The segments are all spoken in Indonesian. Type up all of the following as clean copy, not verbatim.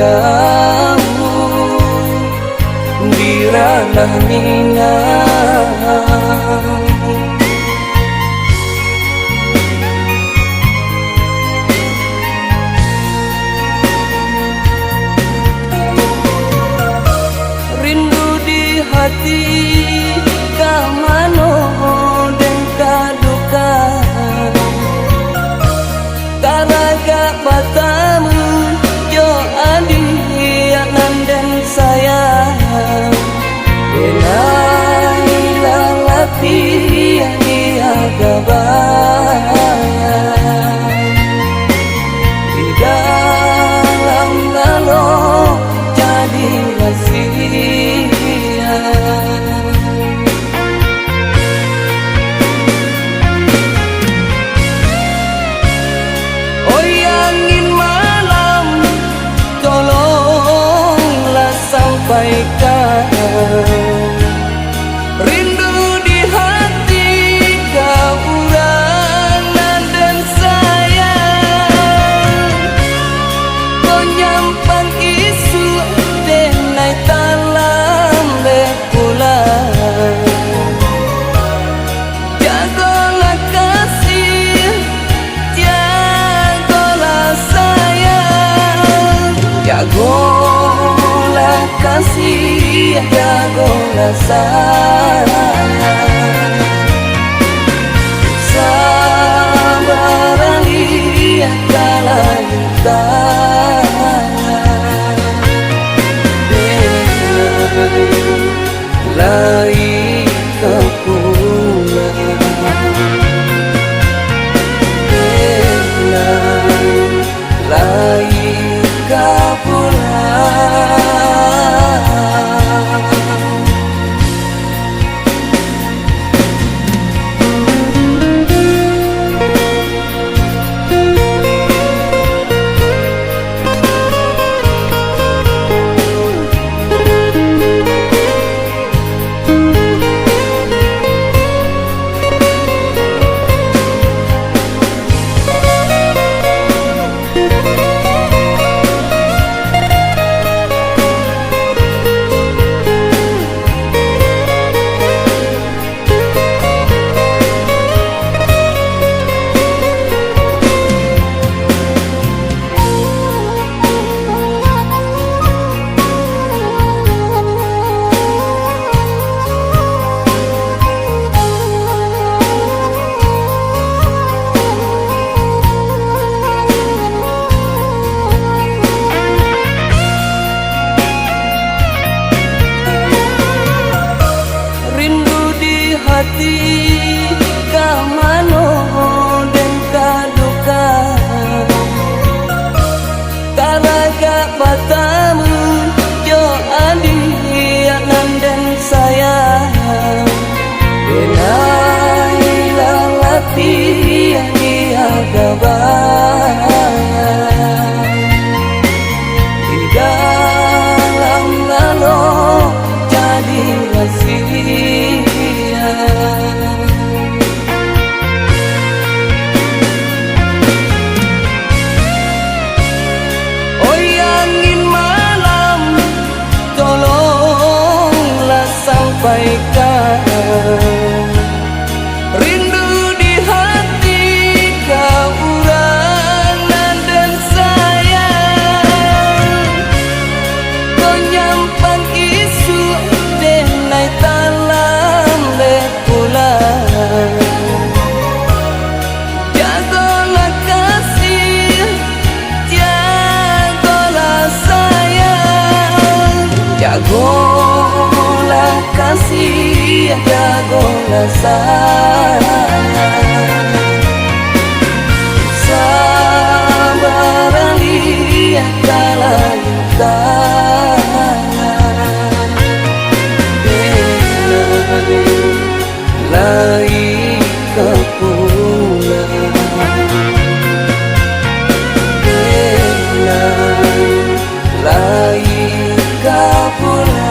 padamu di ranah Minang. Rindu di hati kamano dan kaduka, karaga batamu yo adi anan dan sayang. Benai lalati dia gabayang di dalam lalo jadi rahasia. Oh angin malam, tolonglah sampaikan rindu di hati kaurangan dan sayang. Kau nyampang isu denai talam bekulan, jagolah kasih, jagolah sayang, jagolah kasih, jagolah sayang. Sabar lihat kalah lai kepulang, lai kepulang. Hati kamano dan kaduka, karaga batamu yo adi anan dan sayang. Benai lalati dia gabayang di dalam lalo jadi rahasia. Oh angin malam, tolonglah sampaikan rindu di hati kaurangan dan sayang. Kau nyampang isu denai talam bekulan, jagolah kasih, jagolah sayang, jagolah kasih, jagolah sayang. Sabar lihat kalah lai kepulang, lai kepulang.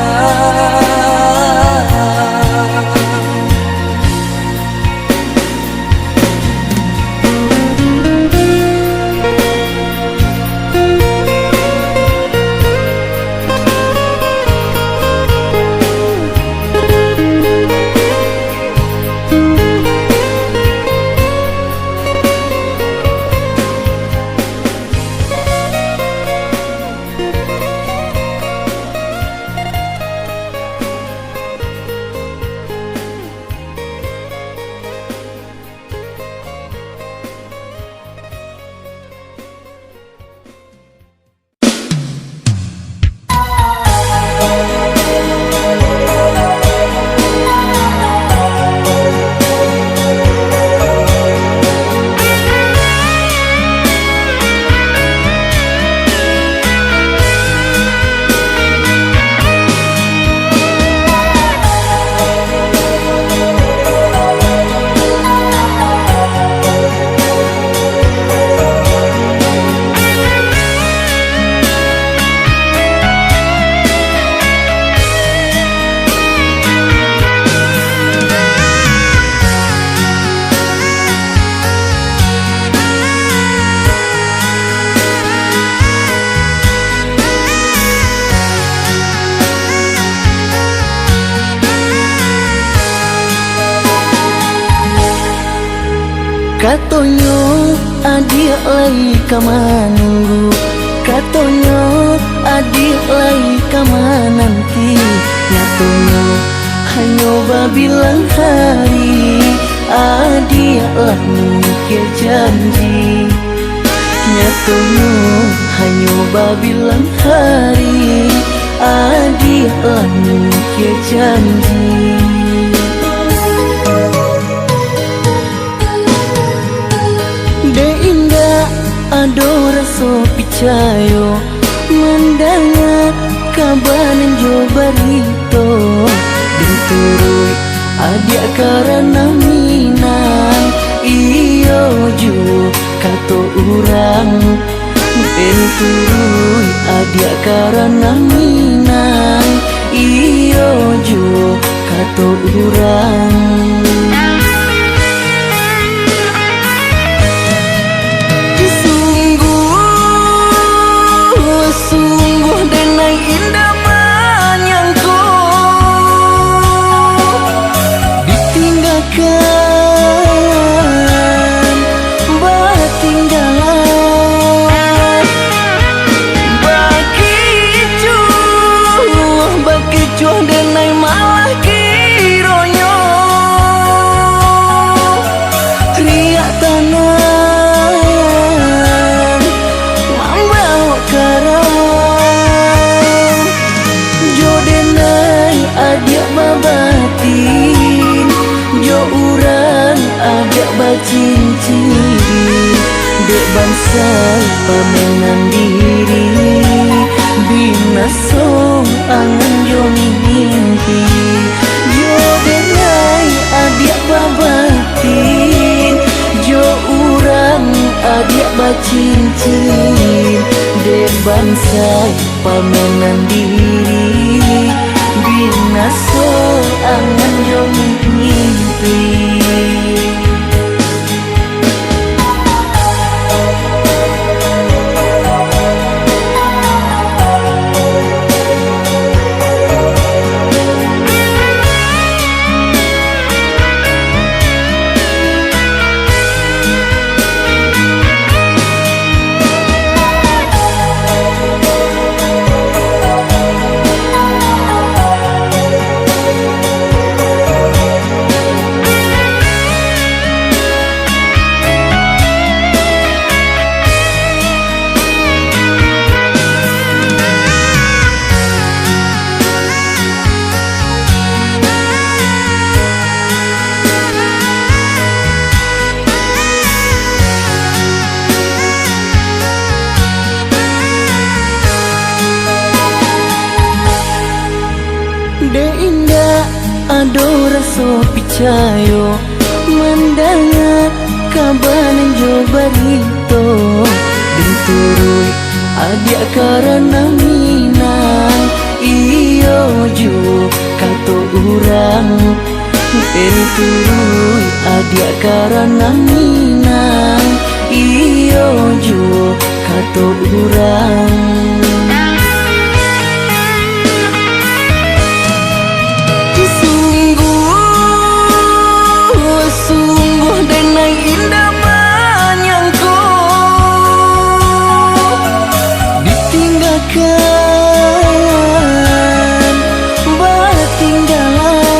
Katonyo adik lai kamanunggu, katonyo adik lai kamananti. Nyatonyo hanya babilang hari, adik lah mungkin janji. Nyatonyo hanya babilang hari, adik lah mungkin janji. Ado rasa picayo mendengar kabanan jo barito diturui adik karena minang iyo jo kato urang diturui adik karena minang iyo jo kato urang. Sungguh denai indah menyangku ditinggalkan batinggalan bakicu denai malah kironyo riak tanah membawa karang adik babatin jo urang adik bacincin dek bangsa pamenan diri binasong angan jo mimpi jo denai adik babatin jo urang adik bacincin dek bangsa pamenan diri binaso angan yo mimpi. Ado rasa picayo mendengar kabanan jo barito diturui adik karena minang iyo jo kato urang diturui adik karena minang iyo jo kato urang. Sungguh denai indah menyangku ditinggalkan batinggalan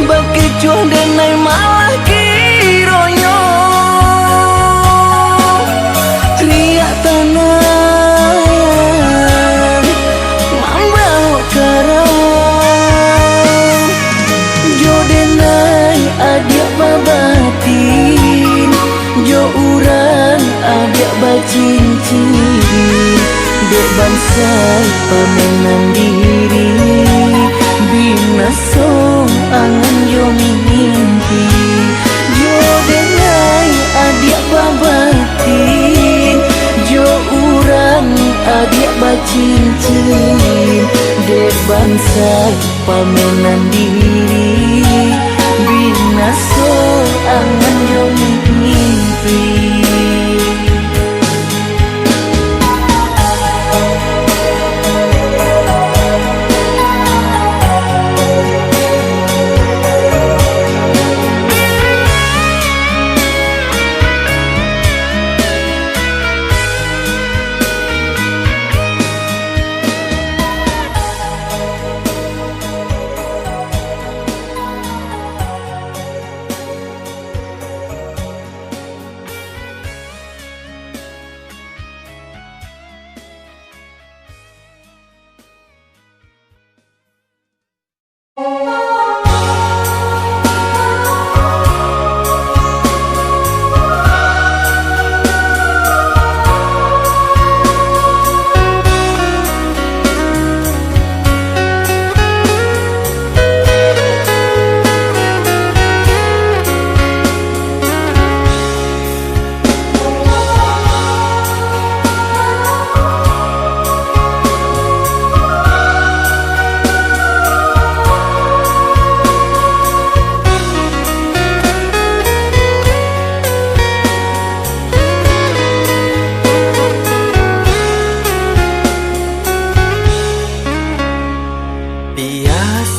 bakicu denai malah kironyo riak tanah membawa karang adik babatin jo urang adik bacincin dek bangsa pamenan diri binasong angan jo mimpi jo denai adik babatin jo urang adik bacincin dek bangsa pamenan diri binaso angan yo mimpi.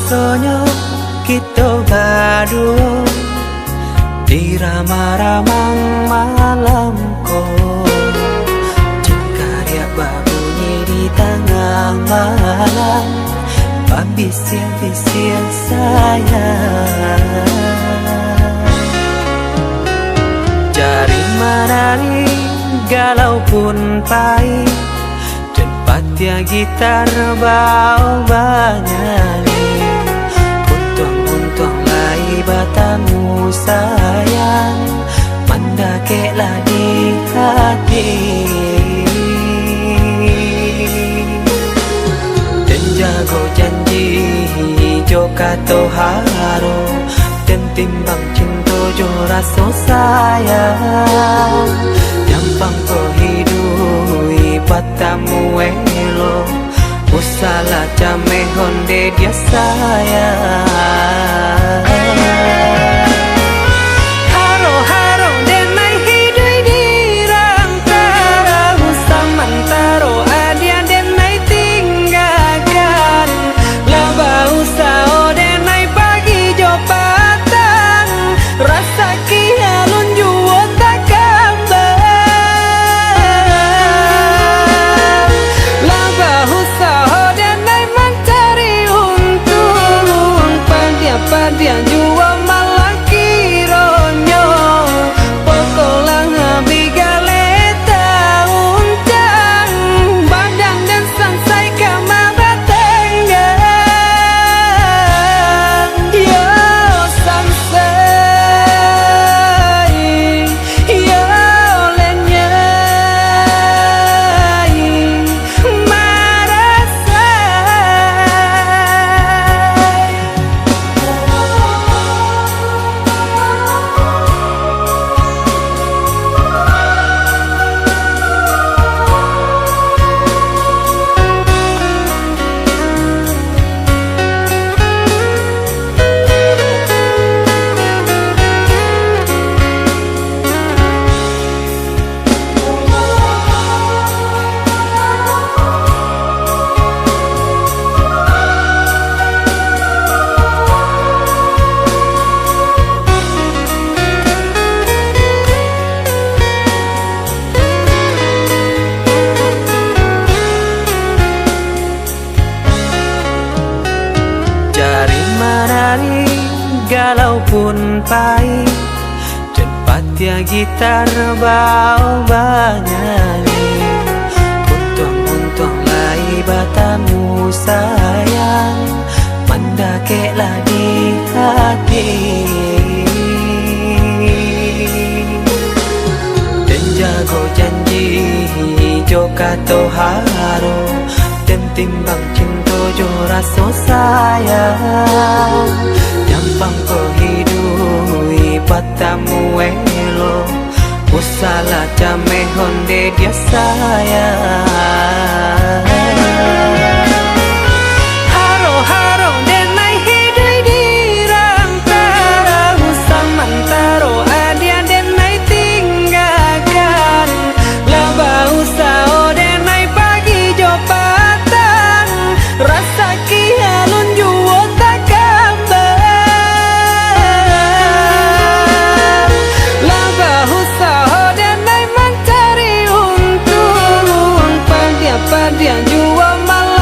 Rasanya kita berdua di ramah-ramang malamku, cengkarya berbunyi di tengah malam, bisir-bisir sayang. Jari menari galau pun pahit, tempat ya gitar bau banyani. Untung lai batamu sayang, mendakeklah di hati. Dan jago janji jo kato haro, dan timbang cinta jo rasa sayang. Nyampang ko hidui patamu elo, usala jame honde dia sayang. Haro-haro denai hidui di rantara, samantaro adia denai tinggalkan. Laba usao denai pagi jo patang, rasa kialun juo tak kabar. Laba usao denai mencari untung, padia juo malah kironyo. Pokolang bigaleta uncang, badan dan sansai kamar tenggang. Yo sansai, yo lenyai, marasai. Jari menari galau pun pahit, tempat ya gitar bau banyani. Untung lai batamu sayang, mendakeklah di hati. Dan jago janji jo kato haro, dan timbang cinta jo rasa sayang. Nyampang ko hidui patamu elo, usala jame honde dia sayang. Haro-haro denai hidui di rantara, samantaro adia denai tinggalkan. Laba usao denai pagi jo patang, rasa kialun juo tak kabar. Laba usao denai mencari untung, padia juo malah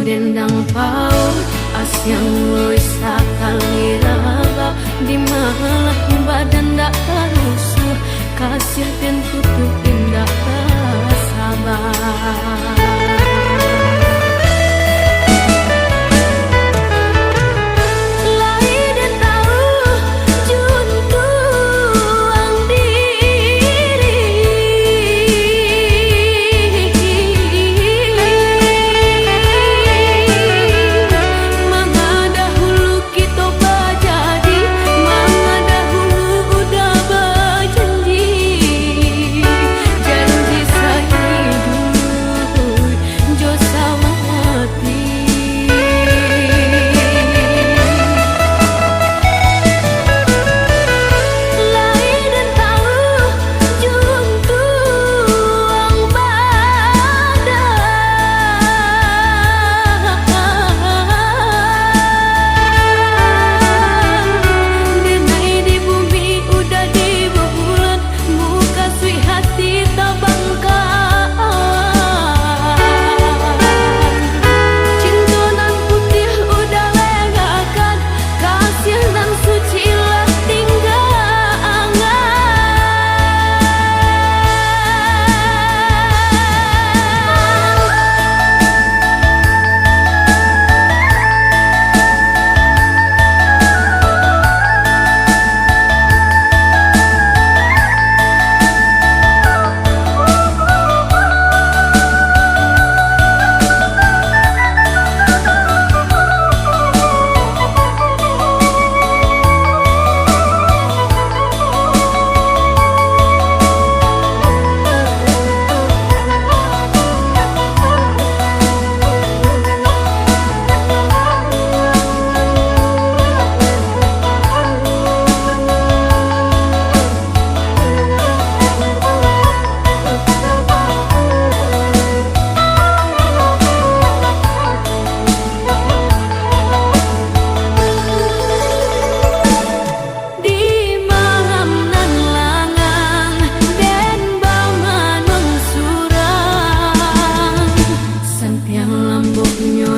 Dendang paut asyang wis sakali rabak di malah badan dak rusuh kasih dan tutup indah sabar.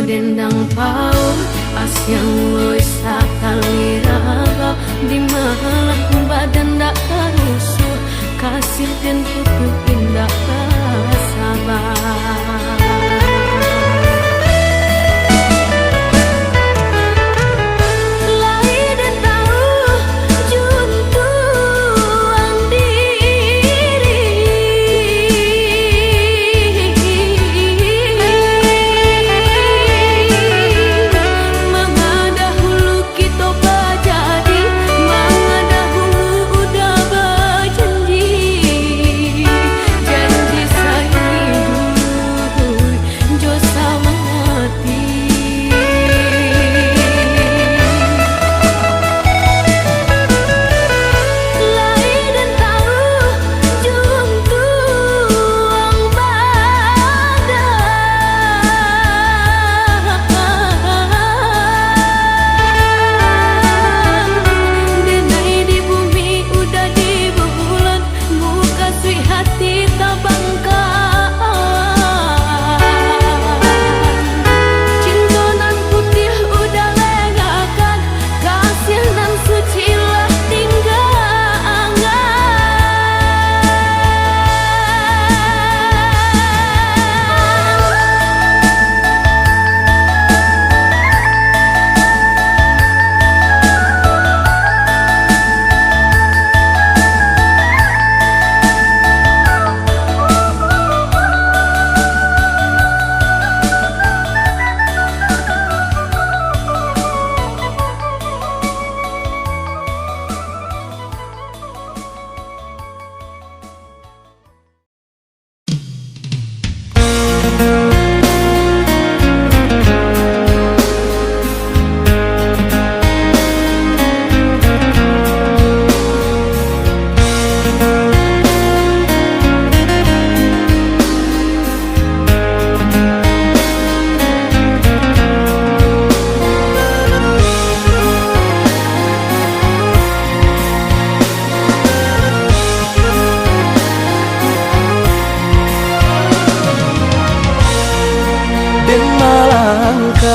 Dendang paut asyang wis sakali rabak di malah badan dak rusuh kasih dan tutup indah sabar.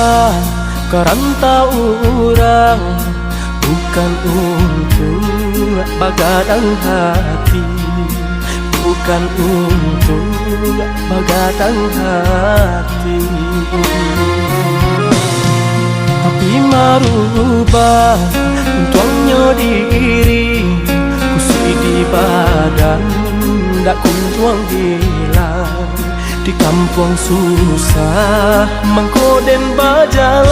berubah kerana orang, bukan untuk begadang hati, bukan untuk begadang hati, tapi merubah tuangnya diri, kusui di badan, dak kunjuang hilang. Di kampung susah mengkoden berjalan.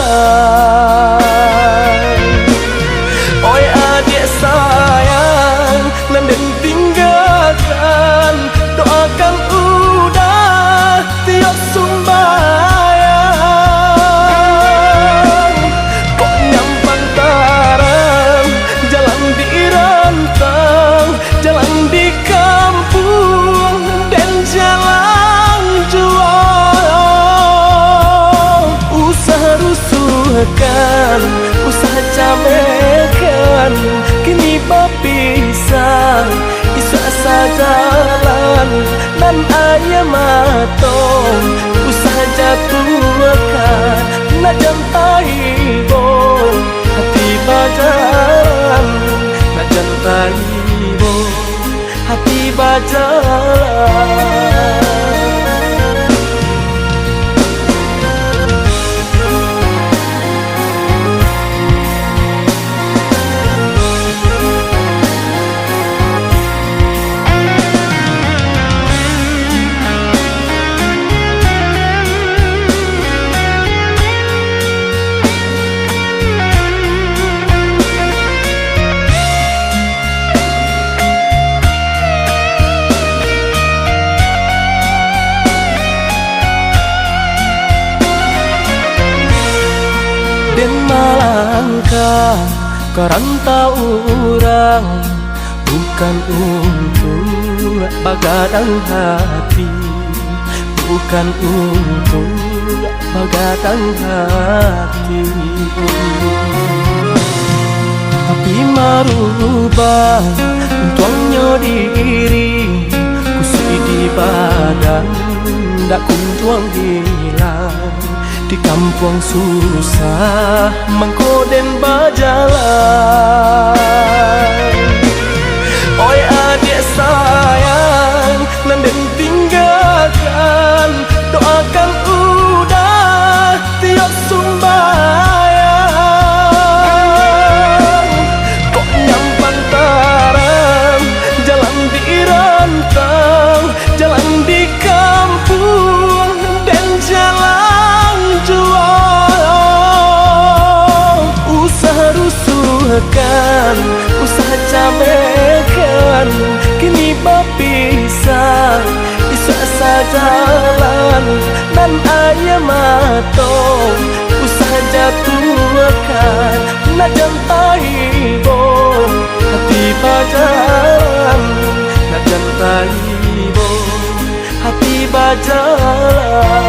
Oi adik sayang, nanden tinggalkan, doakan udah tiap sumbayang. Kok nyampang tarang, jalan di rantang, jalan di kampung dan jalan usaha camekan, kini berpisah, isu asa jalan dan ayam matong, usaha jatuhkan, nak jantai bo, hati bajalan, nak jantai bo, hati bajalan. Den malangkah kerana orang, bukan untuk begadang hati, bukan untuk begadang hati, tapi merubah tuangnya diri, kusui di badan, dak kunjuang hilang. Di kampung susah mengkoden berjalan. Oi adik sayang, nanden tinggalkan, doakan udah tiap sumbayang. Kok nyampang tarang, jalan di rantang, jalan di kampung dan jalan rusuhkan, usaha camekan, kini berpisah, isu asa jalan dan ayam matong, usaha jatuhkan, nak jantai bo, hati bajalan, nak jantai bo, hati bajalan.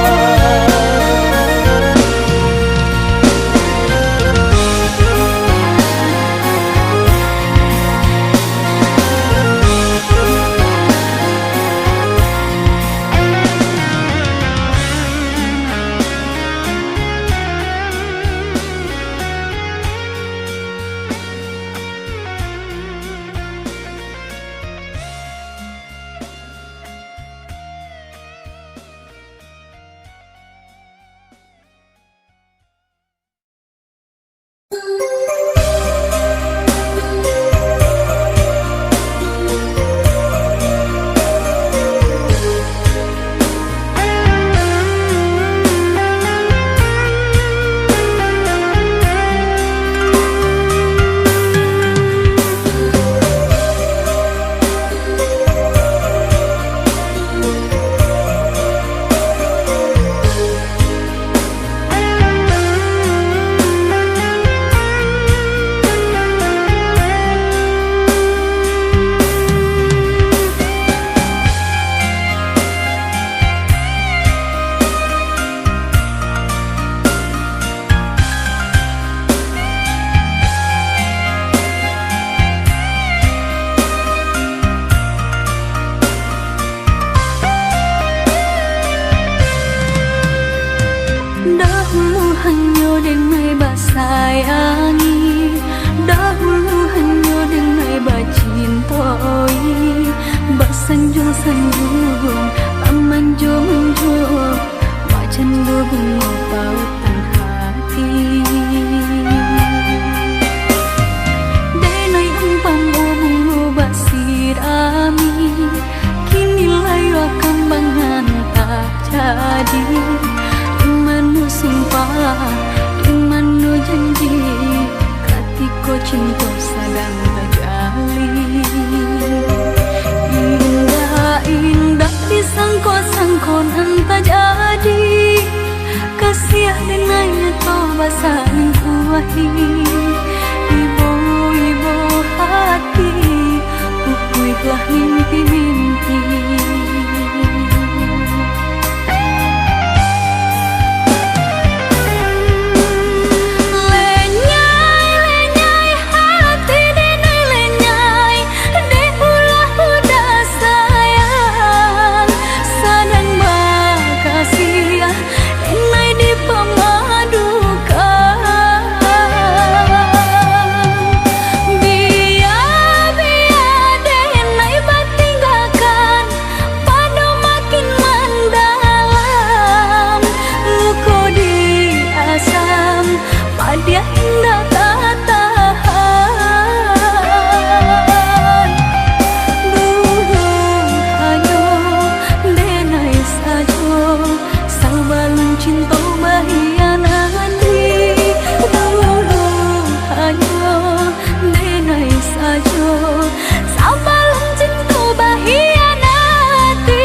sayangi, dahulu hanya dengai bacintoi, basanjung-sanjung pamanjung-manjung, wajan bunga pautan hati. Denai umpam bunga basirami, kini layu kambangan tak jadi. Imanu sumpah, imanu janji, katiko cinta sadang terjalin. Indah disangko-sangko entah jadi, kasih dengannya toba saling kuahi. Ibu-ibu hati, pupuilah mimpi-mimpi. Dia indah tak tahan. Dulu ayo denai sajo, sabalun cinta bahagia nanti. Dulu ayo denai sajo, sabalun cinta bahagia nanti.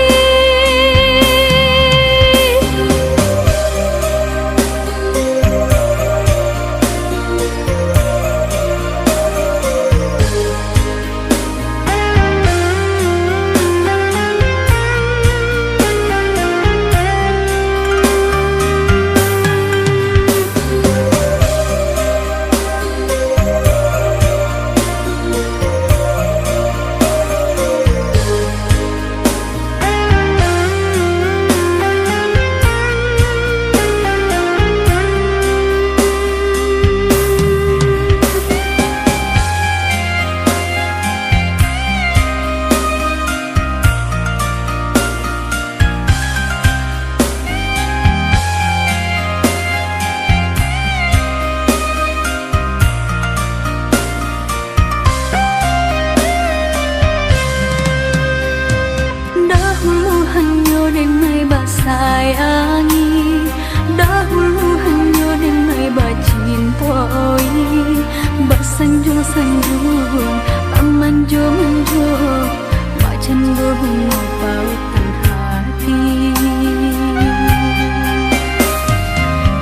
Denai basayangi, dahulu hanya denai bacintoi, basanjung-sanjung pamanjung-manjung, wajan bunga pautan hati.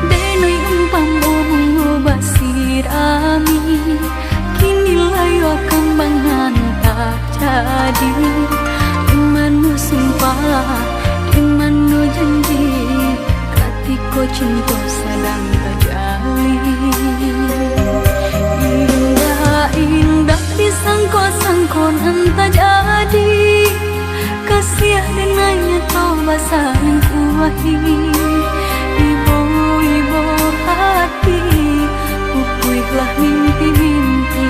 Denai umpam bunga basirami, kini layu kambangan tak jadi. Imanu sumpah, imanu janji, katiko cinta sadang terjalin. Indah disangko-sangko entah jadi, kasih dengannya toba saling kuahi. Ibu-ibu hati, pupuilah mimpi-mimpi.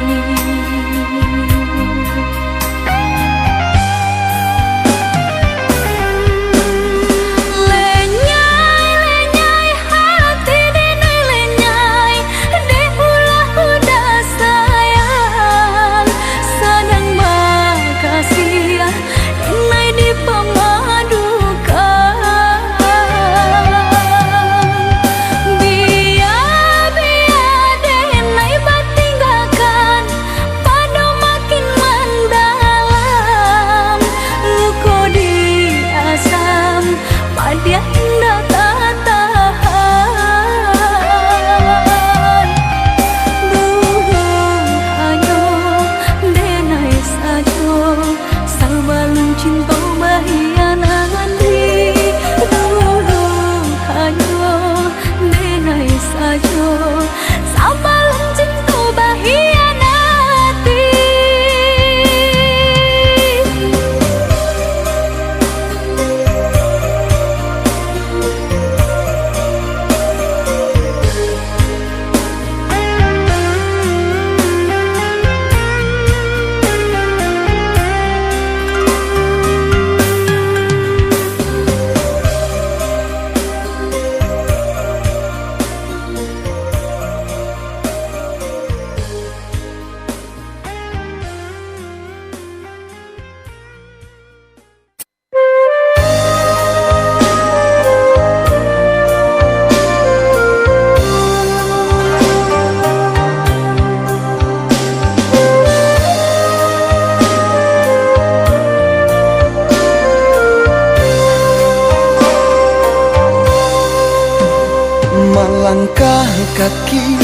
Melangkah kaki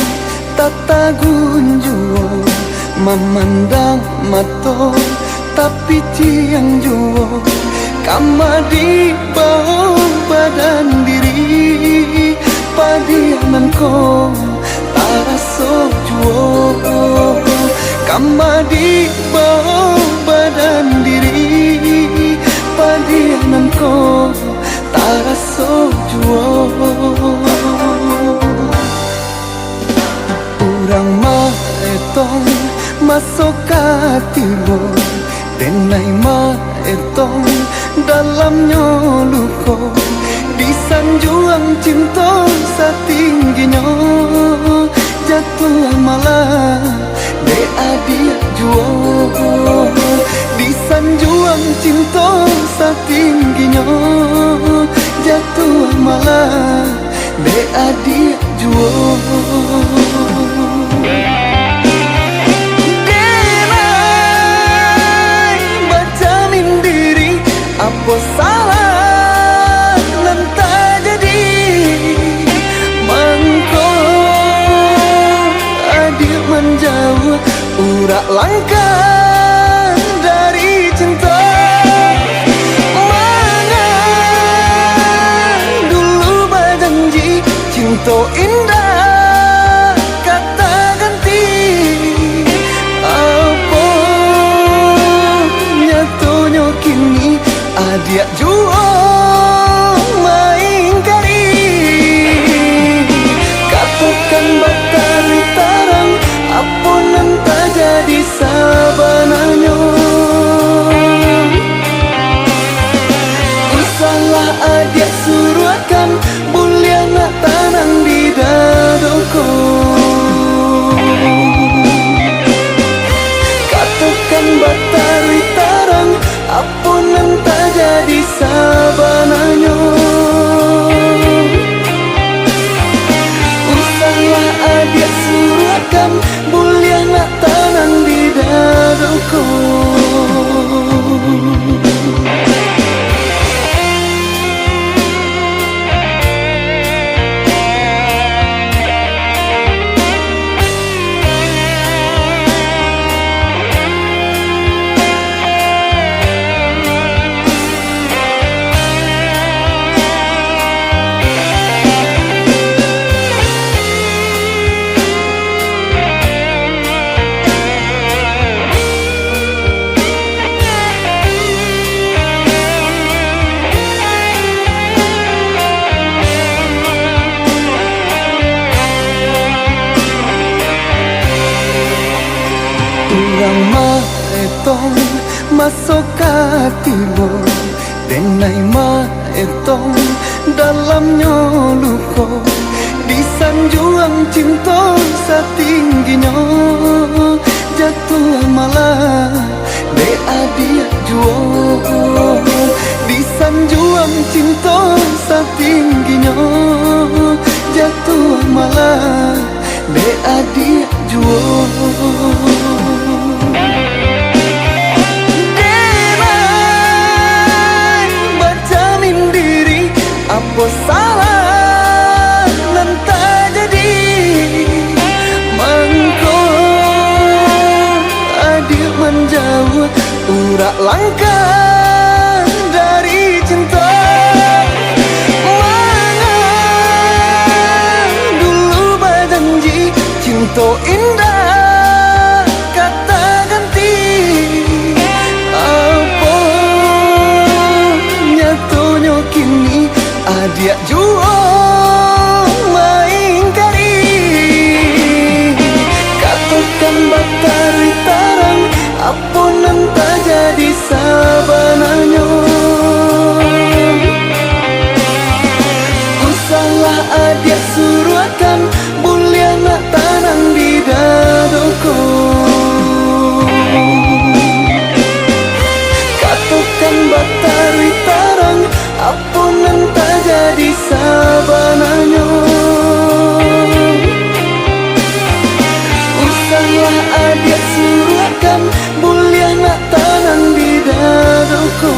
tata gunjuo, memandang mato tapi tiang juo. Kama di bawah badan diri, padianan ko taraso juo. Kama di bawah badan diri, padianan ko taraso juo. Urang maetong masuk hatimu, denai maetong dalamnya luko. Di sanjuang cinta setingginya, jatuh malah de adia juo. Di sanjuang cinta setingginya, jatuh malah de adia juo. Apa salah nan tak jadi mangko adil menjauh urak langkah dari cinta. Mana dulu berjanji cinta indah kata ganti. Apa nyatonya kini adia juo main kari. Katakan batari tarang apa nan tak jadi sabananya. Usalah adia suruhkan mulia nak tanang di dadoko. Katakan batari tarang apa nan tak jadi sabananya. Usaha adia suruhkan mulia nak tanang di dadoko. Urang maetong masuk hatimu, denai maetong dalamnya luko. Di sanjuang cinta setingginya, jatuh malah de adia juo. Di sanjuang cinta setingginya, jatuh malah de adia juo. Apa salah nan tak jadi mangko adil menjauh urak langkah dari cinta. Mana dulu berjanji cinta indah kata ganti. Apa nyatonya kini adia juo main kari. Katakan batari tarang apa nan tak jadi sabananya. Usalah adia suruhkan mulia nak tanang di dadoko. Katakan batari tarang apa nan tak jadi sabananya. Usalah adia suruhkan mulia nak tanang di dadoko.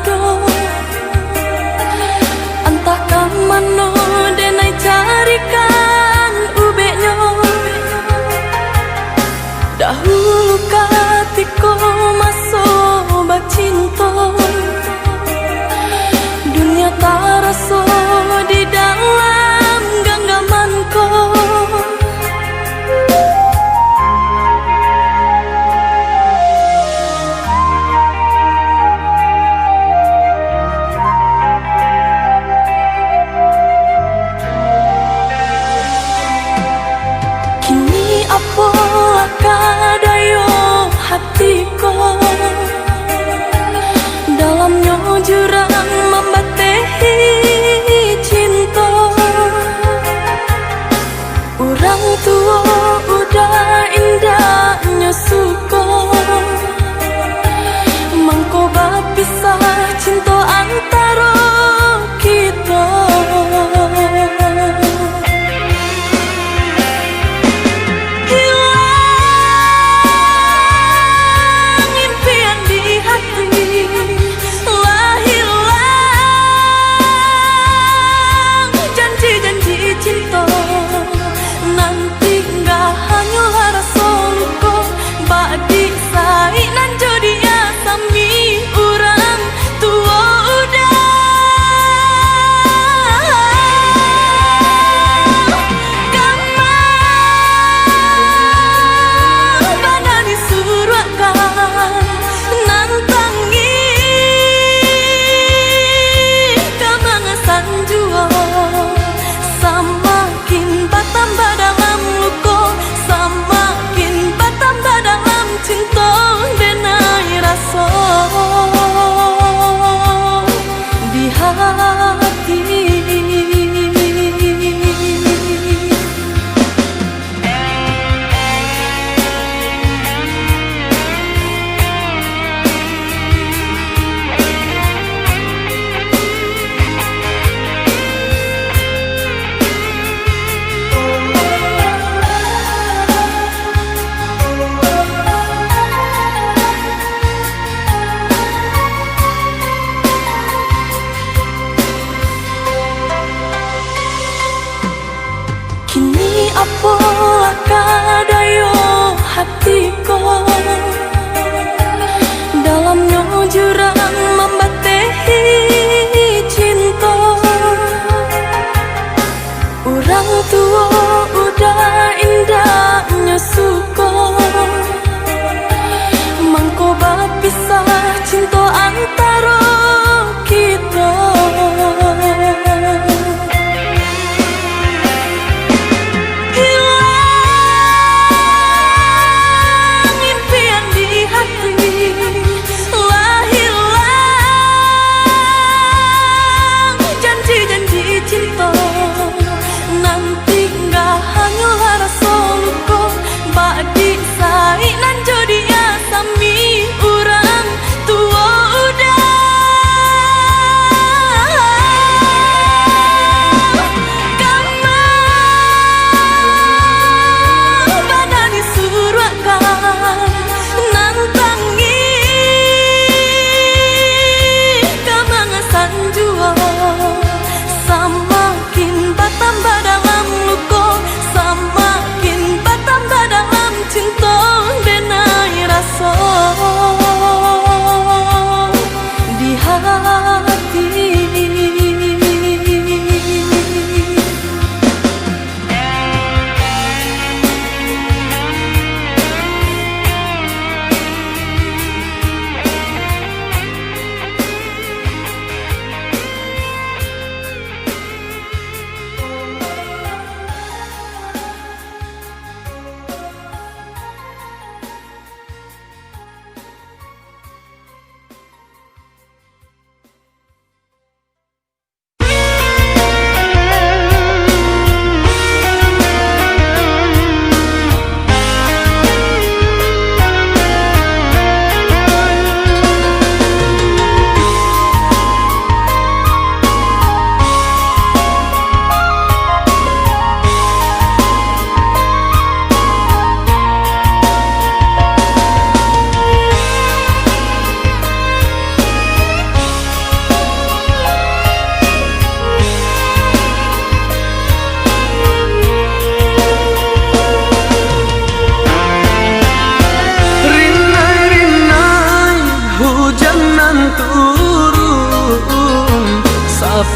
bodoh. Entah kamano denai carikan ubeknya. Dahulu katiko masuk bacinto, dunia taraso di dalam genggamanku. Kini apa kadayo hatiku, dalamnya jurang membatehi cinta. Orang tua udah indahnya suka, mangko pisah cinta antara kita. Apa kadayo hatiku, dalamnya jurang membatehi cinta. Orang tua udah indahnya suka, mangko pisah cinta antara kita.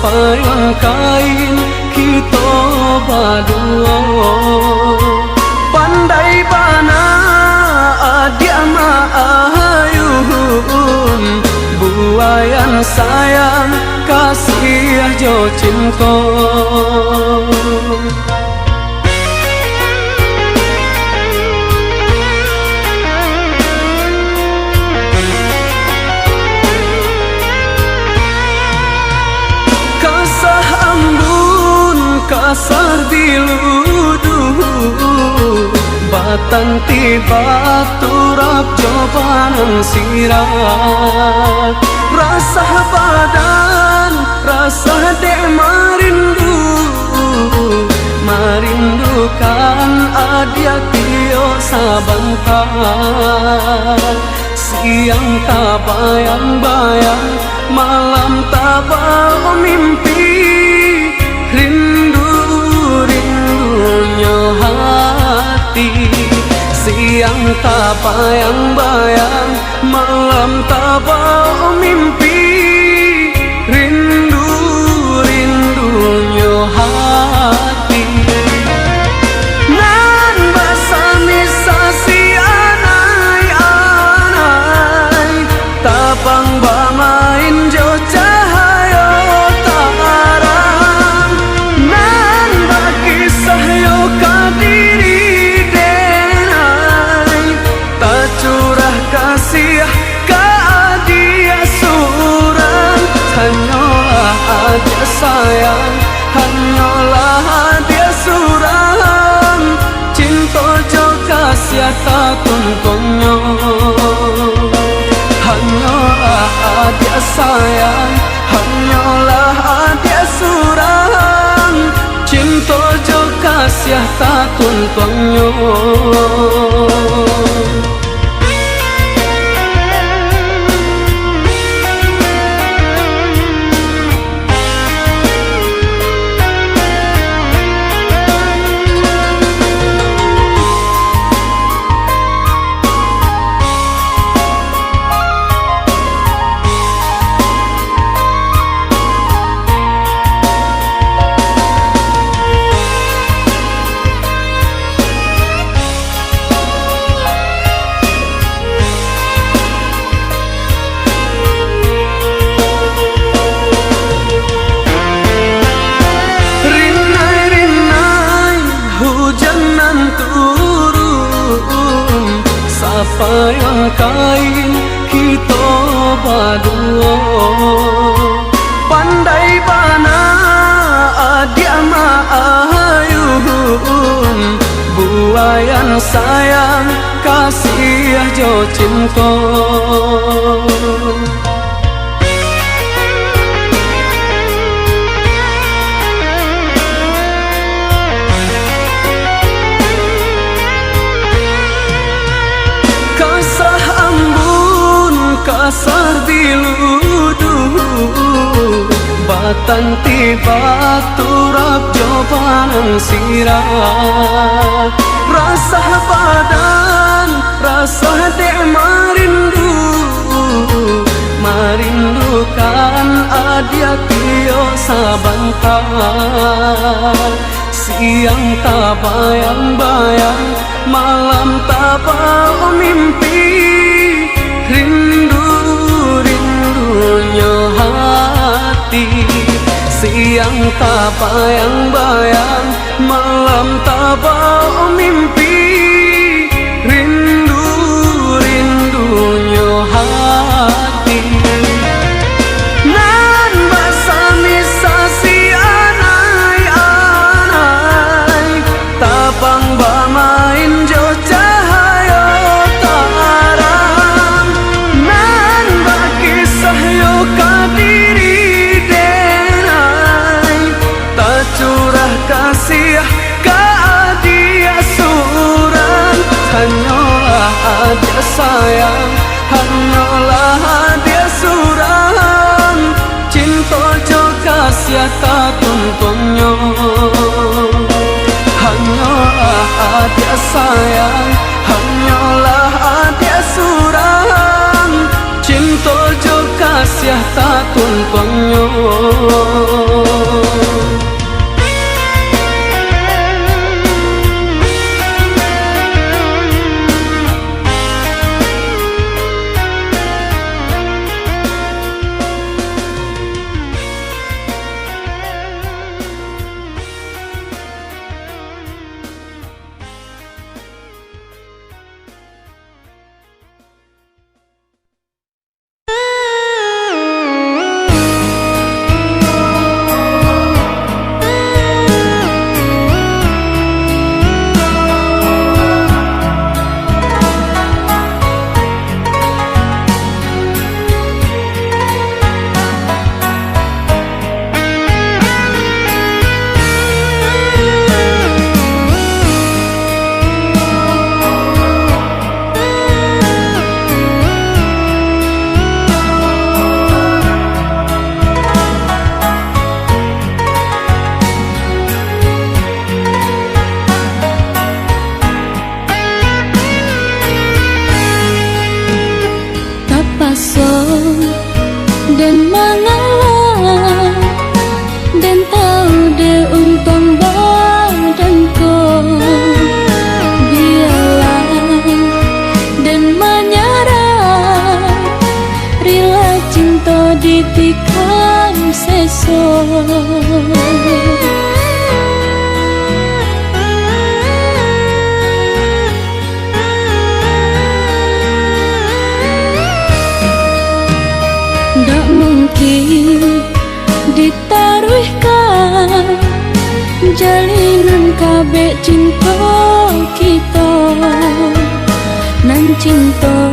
sapayang kain kita berdua. Pandai bana adia maayun, buayan sayang kasih jo cinta. Kasar diluduh batang tiba turap jawaban sirat. Rasa badan, rasa dek marindu, marindukan adia tio sabantar. Siang tak bayang-bayang, malam tak bau mimpi, rindunya hati. Siang tak bayang-bayang, malam tak bau mimpi, rindunya hati. Nan basami sasi anai-anai, tapang bamain jo cahaya tarang. Nan bakisah yo kadiri denai, tak curah kasih ka adia surang. Hanyalah adia sayang, hanyalah adia surang, cinta jo kasih tak tuntungnya. Hanyalah adia sayang, hanyalah adia surang, cinta jo kasih tak tuntungnya. Sapayang kain kita berdua. Pandai bana adia maayun, buayan sayang kasih jo cinta. Kasar diluduh batang tiba turap jawaban sirat. Rasa badan, rasa dek marindu, marindukan adia tio sabantar. Siang tak bayang-bayang, malam tak bau mimpi, rindunya hati. Siang tak bayang-bayang, malam tak bau mimpi, rindunya hati. Nan basami sasi anai-anai, tapang bamain jo cahaya tarang. Nan bakisah yo kadiri denai, tak curah kasih ka adia surang. Hanyalah adia sayang, hanyalah adia surang, cinta jo kasih tak tuntungnya. Hanyalah adia sayang, hanyalah adia surang, cinta jo kasih ta tuntun nyo. Dan mengalah dan tahu de untung badanku, biarlah dan menyerah, rela cinta ditikam sesok. Tak mungkin ditaruhkan jalinan kabeh cinta kita, nan cinta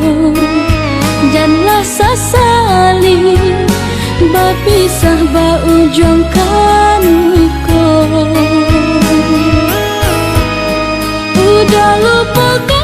janganlah sasali bapisah ba ujung kanku. Udah lupakan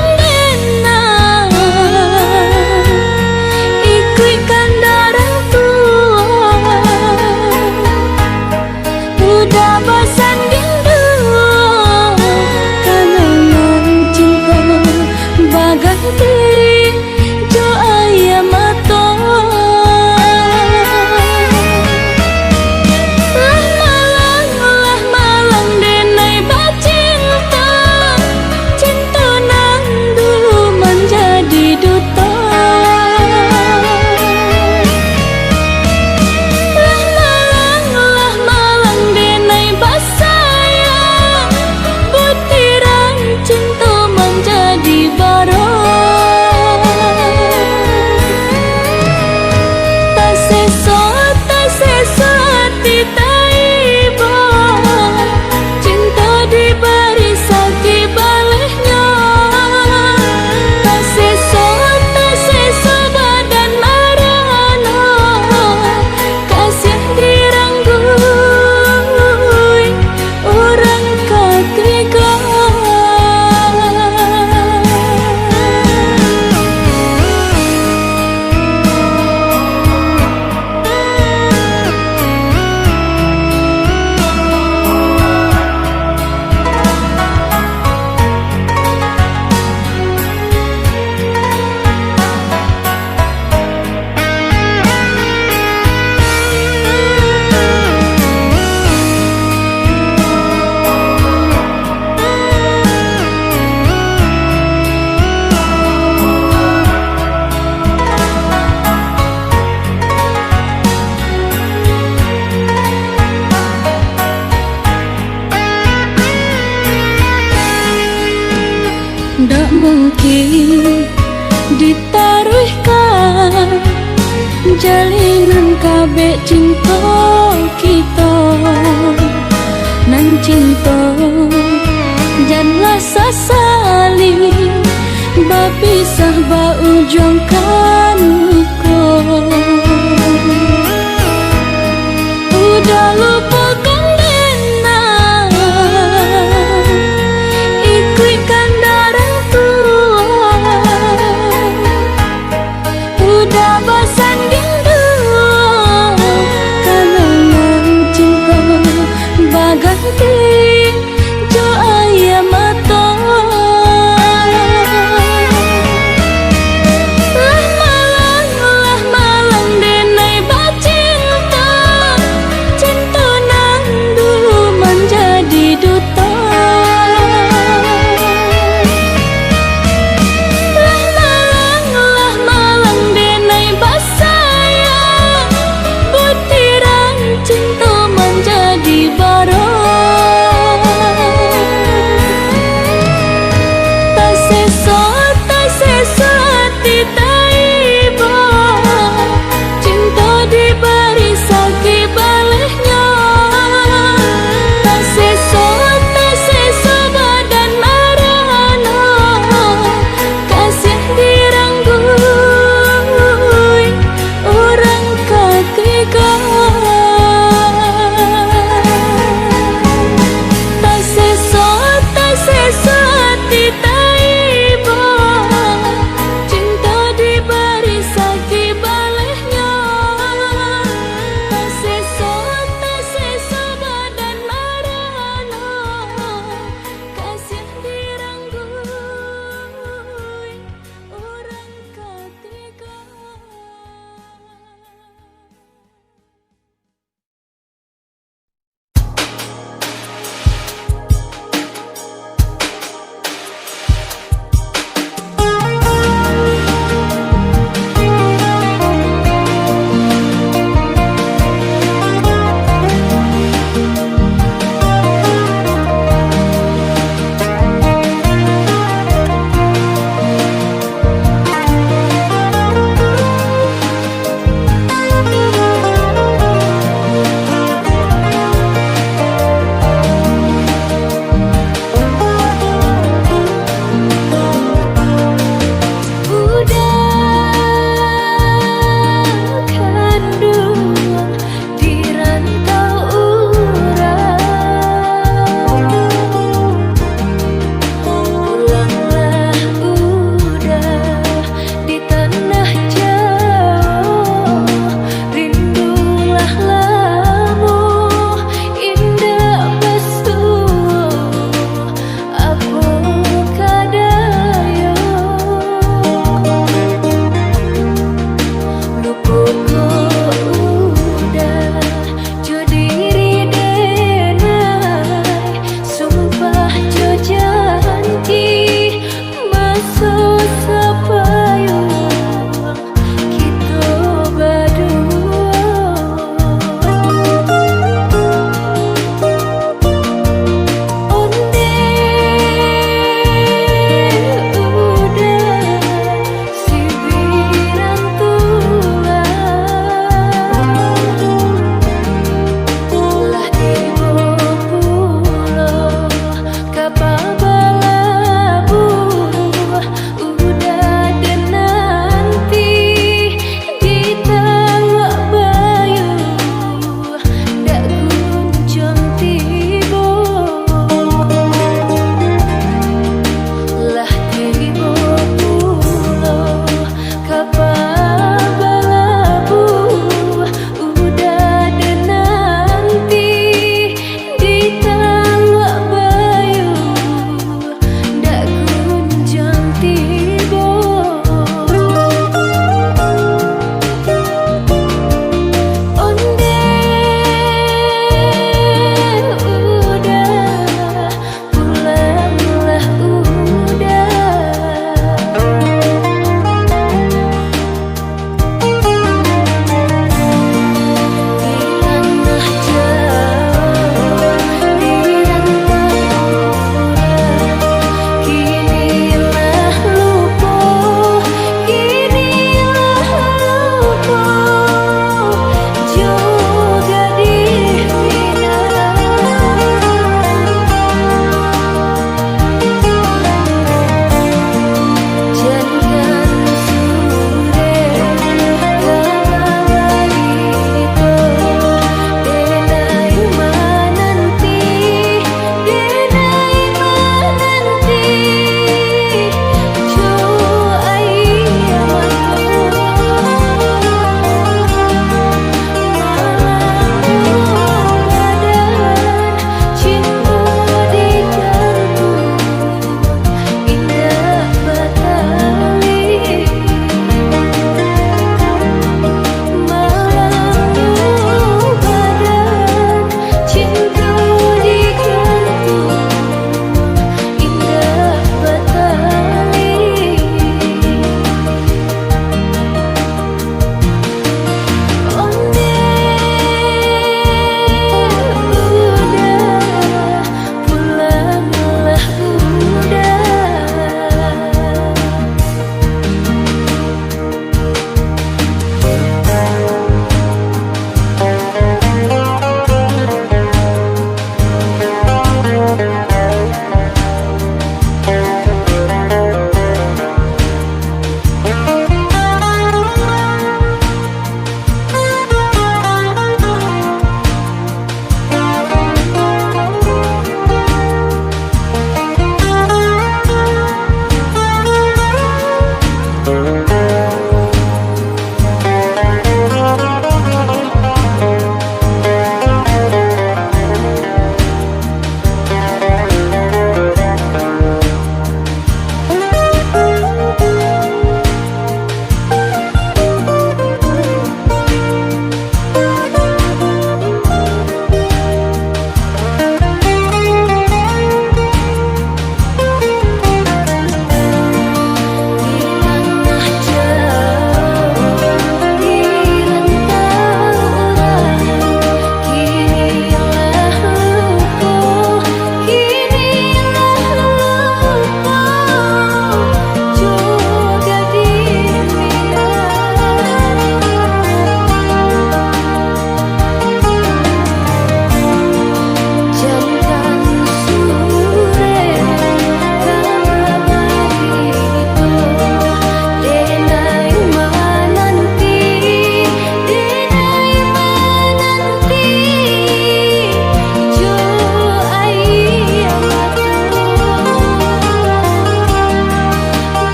tak mungkin ditaruhkan jalinan kabeh cinta kita, nan cinta janganlah sasali bapisah ba ujung kanku. Udah lupakan Lama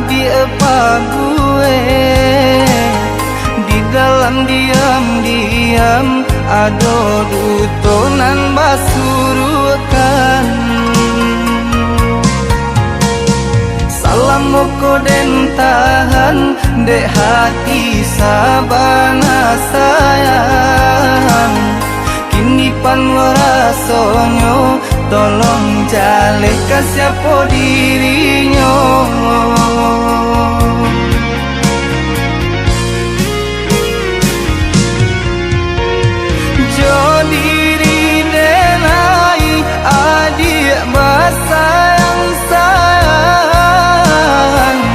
adik gue. Di dalam diam-diam ado dutonan basurukan. Salam moko den tahan dek hati sabana sayang. Kini pan rasonyo tolong jaleh ka siapa dirinya. Jo diri denai adik basayang sayang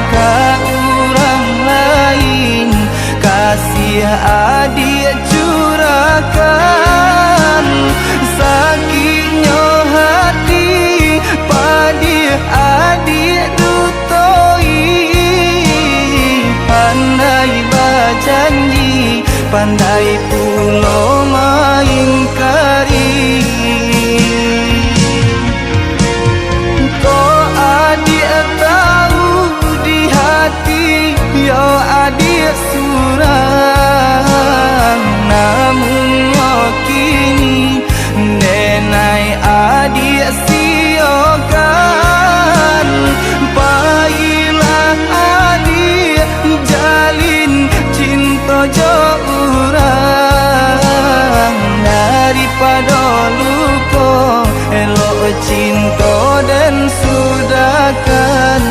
ka orang lain. Kasih adik curahkan sakitnya hati padi adik dutoi. Pandai berjanji pandai pulo mengingkari. Kau adik tahu di hati yo adik surang. Namun kini nenai adik siokan. Baiklah adik jalin cinta jauh daripada luka. Elok cinta dan sudahkan.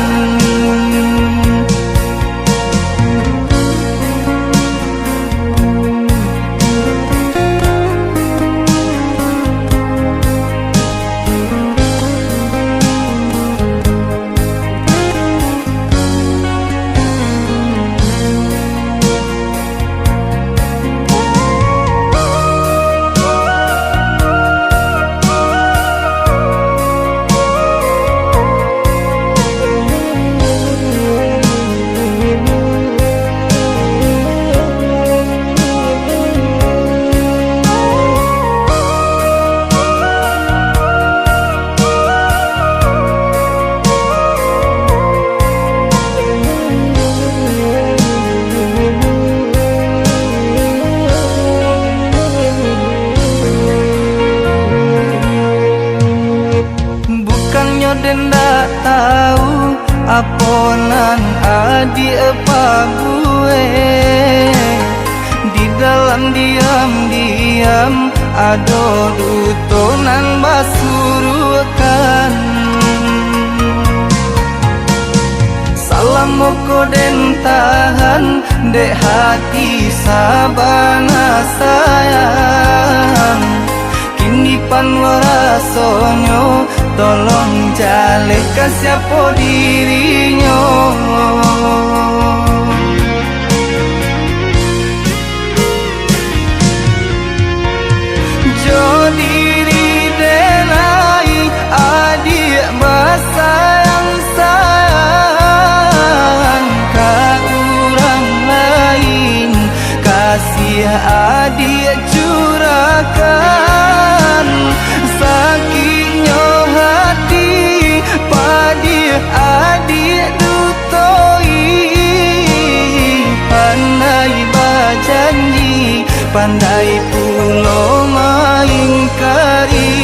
Den dak tahu aponan adik gue. Di dalam diam-diam ado dutonan basurukan. Salam moko den tahan dek hati sabana sayang. Kini pan rasonyo tolong jaleh ka siapa dirinya. Jo diri denai adik basayang sayang ka orang lain. Kasih adik curahkan sakitnya hati padi adik dutoi. Pandai berjanji pandai pulo mengingkari.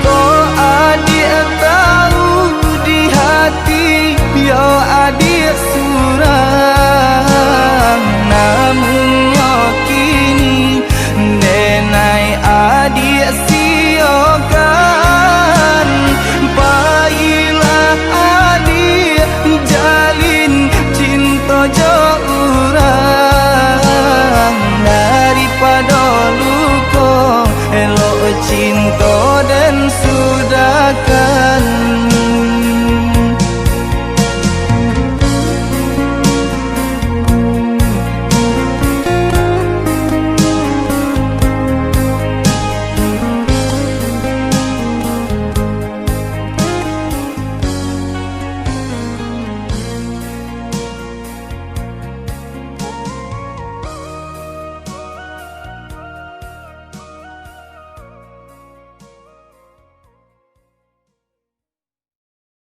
Kau adik tahu di hati yo adik surang.